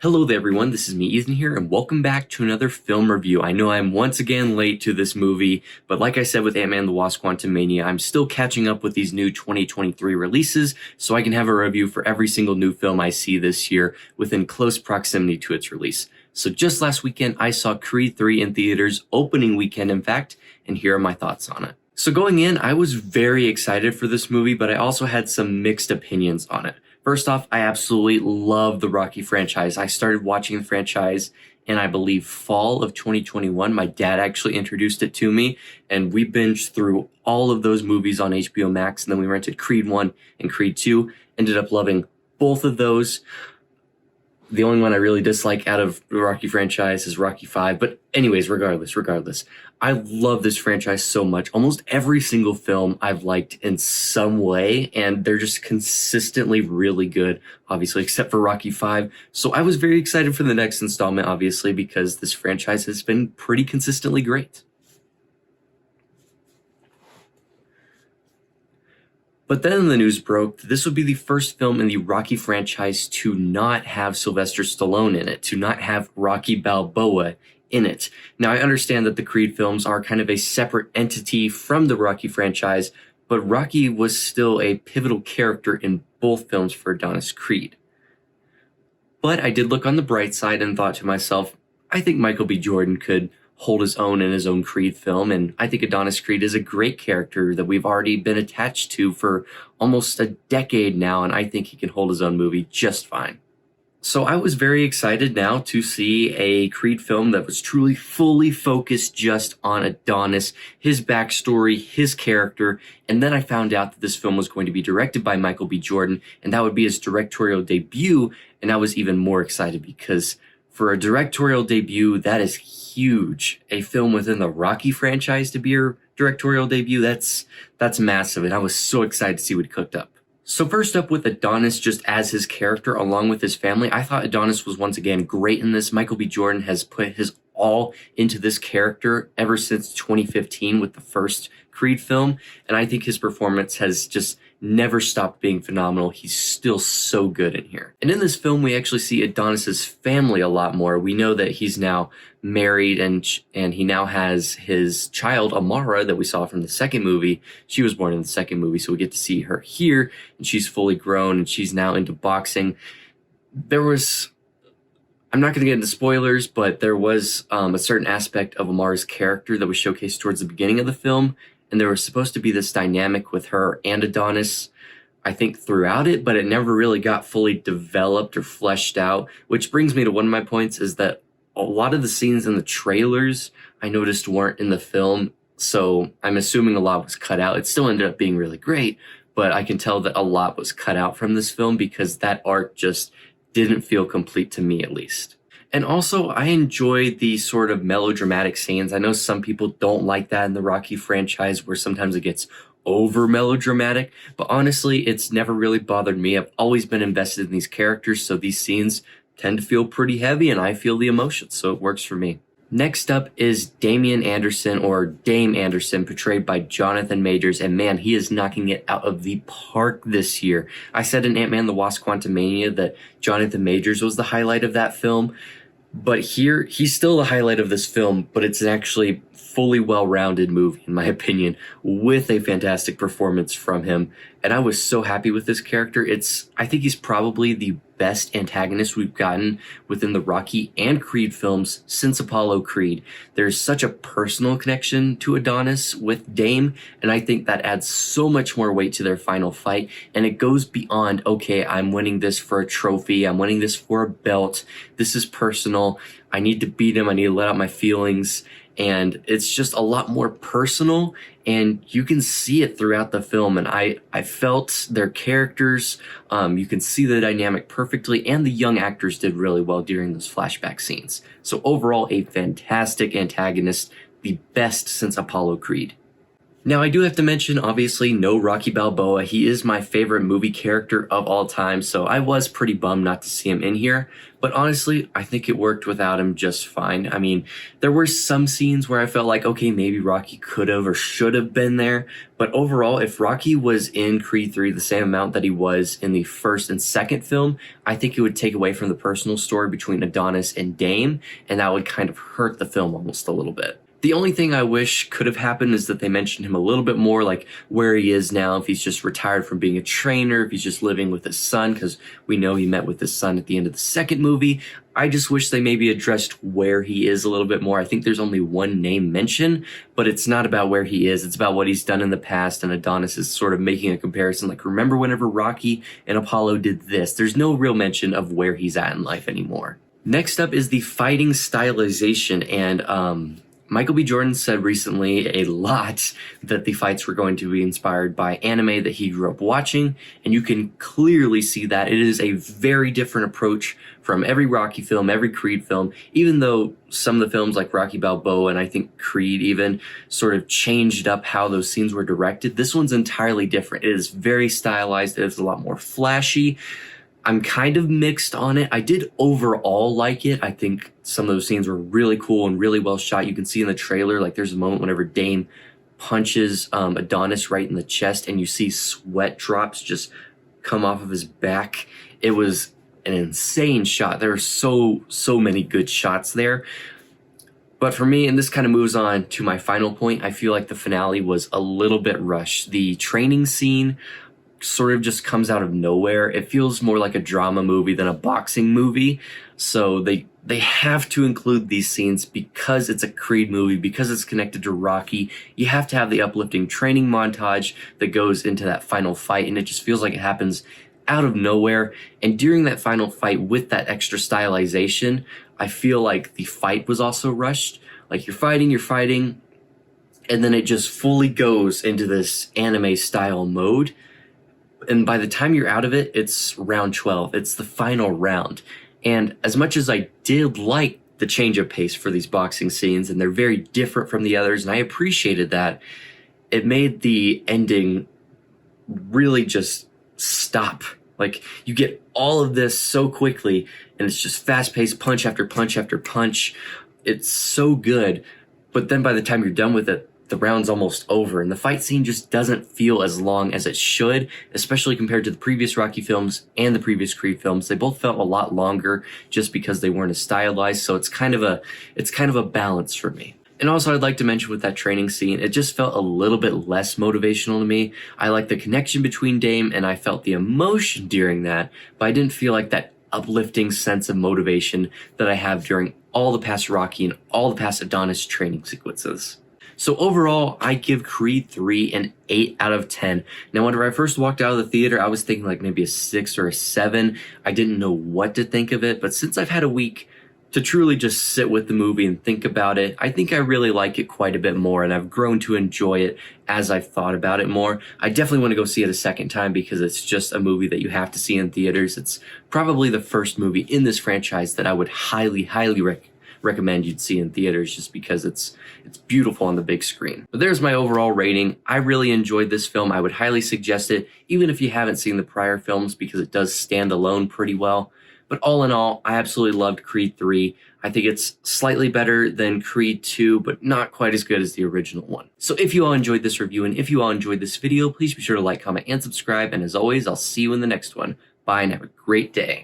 Hello there everyone, this is me Ethan here and welcome back to another film review. I know I'm once again late to this movie, but like I said with Ant-Man and the Wasp: Quantumania, I'm still catching up with these new 2023 releases so I can have a review for every single new film I see this year within close proximity to its release. So just last weekend I saw Creed 3 in theaters, opening weekend in fact, and here are my thoughts on it. So going in, I was very excited for this movie, but I also had some mixed opinions on it. First off, I absolutely love the Rocky franchise. I started watching the franchise in, I believe, fall of 2021. My dad actually introduced it to me, and we binged through all of those movies on HBO Max, and then we rented Creed 1 and Creed 2. Ended up loving both of those. The only one I really dislike out of the Rocky franchise is Rocky 5. But anyways, regardless, I love this franchise so much. Almost every single film I've liked in some way, and they're just consistently really good, obviously, except for Rocky 5. So I was very excited for the next installment, obviously, because this franchise has been pretty consistently great. But then the news broke that this would be the first film in the Rocky franchise to not have Sylvester Stallone in it, to not have Rocky Balboa in it. Now, I understand that the Creed films are kind of a separate entity from the Rocky franchise, but Rocky was still a pivotal character in both films for Adonis Creed. But I did look on the bright side and thought to myself, I think Michael B. Jordan could hold his own in his own Creed film, and I think Adonis Creed is a great character that we've already been attached to for almost a decade now, and I think he can hold his own movie just fine. So I was very excited now to see a Creed film that was truly fully focused just on Adonis, his backstory, his character, and then I found out that this film was going to be directed by Michael B. Jordan, and that would be his directorial debut, and I was even more excited because for a directorial debut, that is huge. A film within the Rocky franchise to be your directorial debut, that's massive, and I was so excited to see what he cooked up. So first up with Adonis just as his character along with his family, I thought Adonis was once again great in this. Michael B. Jordan has put his all into this character ever since 2015 with the first Creed film, and I think his performance has just never stopped being phenomenal. He's still so good in here. And in this film, we actually see Adonis's family a lot more. We know that he's now married and he now has his child, Amara, that we saw from the second movie. She was born in the second movie, so we get to see her here, and she's fully grown, and she's now into boxing. I'm not going to get into spoilers, but there was a certain aspect of Amara's character that was showcased towards the beginning of the film, and there was supposed to be this dynamic with her and Adonis, I think, throughout it, but it never really got fully developed or fleshed out, which brings me to one of my points is that a lot of the scenes in the trailers I noticed weren't in the film, so I'm assuming a lot was cut out. It still ended up being really great, but I can tell that a lot was cut out from this film because that arc just didn't feel complete to me, at least. And also, I enjoy the sort of melodramatic scenes. I know some people don't like that in the Rocky franchise where sometimes it gets over melodramatic, but honestly, it's never really bothered me. I've always been invested in these characters, so these scenes tend to feel pretty heavy and I feel the emotions, so it works for me. Next up is Damien Anderson, or Dame Anderson, portrayed by Jonathan Majors, and man, he is knocking it out of the park this year. I said in Ant-Man and the Wasp: Quantumania that Jonathan Majors was the highlight of that film, but here, he's still the highlight of this film, but it's an actually fully well-rounded movie, in my opinion, with a fantastic performance from him. And I was so happy with this character. I think he's probably the best antagonist we've gotten within the Rocky and Creed films since Apollo Creed. There's such a personal connection to Adonis with Dame, and I think that adds so much more weight to their final fight, and it goes beyond, okay, I'm winning this for a trophy, I'm winning this for a belt, this is personal, I need to beat him, I need to let out my feelings, and it's just a lot more personal, and you can see it throughout the film, and I felt their characters, you can see the dynamic perfectly, and the young actors did really well during those flashback scenes. So overall, a fantastic antagonist, the best since Apollo Creed. Now, I do have to mention, obviously, no Rocky Balboa. He is my favorite movie character of all time, so I was pretty bummed not to see him in here. But honestly, I think it worked without him just fine. I mean, there were some scenes where I felt like, okay, maybe Rocky could have or should have been there. But overall, if Rocky was in Creed 3 the same amount that he was in the first and second film, I think it would take away from the personal story between Adonis and Dame, and that would kind of hurt the film almost a little bit. The only thing I wish could have happened is that they mentioned him a little bit more, like where he is now, if he's just retired from being a trainer, if he's just living with his son, because we know he met with his son at the end of the second movie. I just wish they maybe addressed where he is a little bit more. I think there's only one name mentioned, but it's not about where he is. It's about what he's done in the past, and Adonis is sort of making a comparison, like, remember whenever Rocky and Apollo did this? There's no real mention of where he's at in life anymore. Next up is the fighting stylization, and Michael B. Jordan said recently a lot that the fights were going to be inspired by anime that he grew up watching, and you can clearly see that. It is a very different approach from every Rocky film, every Creed film, even though some of the films like Rocky Balboa and I think Creed even sort of changed up how those scenes were directed. This one's entirely different. It is very stylized. It is a lot more flashy. I'm kind of mixed on it. I did overall like it. I think some of those scenes were really cool and really well shot. You can see in the trailer, like there's a moment whenever Dame punches Adonis right in the chest and you see sweat drops just come off of his back. It was an insane shot. There are so many good shots there. But for me, and this kind of moves on to my final point, I feel like the finale was a little bit rushed. The training scene sort of just comes out of nowhere. It feels more like a drama movie than a boxing movie. So they have to include these scenes because it's a Creed movie, because it's connected to Rocky. You have to have the uplifting training montage that goes into that final fight, and it just feels like it happens out of nowhere. And during that final fight with that extra stylization, I feel like the fight was also rushed. Like you're fighting, and then it just fully goes into this anime style mode. And by the time you're out of it, it's round 12. It's the final round. And as much as I did like the change of pace for these boxing scenes, and they're very different from the others, and I appreciated that, it made the ending really just stop. Like, you get all of this so quickly, and it's just fast-paced punch after punch after punch. It's so good. But then by the time you're done with it, the round's almost over, and the fight scene just doesn't feel as long as it should, especially compared to the previous Rocky films and the previous Creed films. They both felt a lot longer just because they weren't as stylized, so it's kind of a balance for me. And also, I'd like to mention with that training scene, it just felt a little bit less motivational to me. I like the connection between Dame, and I felt the emotion during that, but I didn't feel like that uplifting sense of motivation that I have during all the past Rocky and all the past Adonis training sequences. So overall, I give Creed 3 an 8 out of 10. Now, whenever I first walked out of the theater, I was thinking like maybe a 6 or a 7. I didn't know what to think of it, but since I've had a week to truly just sit with the movie and think about it, I think I really like it quite a bit more, and I've grown to enjoy it as I've thought about it more. I definitely want to go see it a second time because it's just a movie that you have to see in theaters. It's probably the first movie in this franchise that I would highly recommend you'd see in theaters, just because it's beautiful on the big screen. But there's my overall rating. I really enjoyed this film. I would highly suggest it, even if you haven't seen the prior films, because it does stand alone pretty well. But all in all, I absolutely loved Creed 3. I think it's slightly better than Creed 2, but not quite as good as the original one. So if you all enjoyed this review, and if you all enjoyed this video, please be sure to like, comment, and subscribe. And as always, I'll see you in the next one. Bye, and have a great day.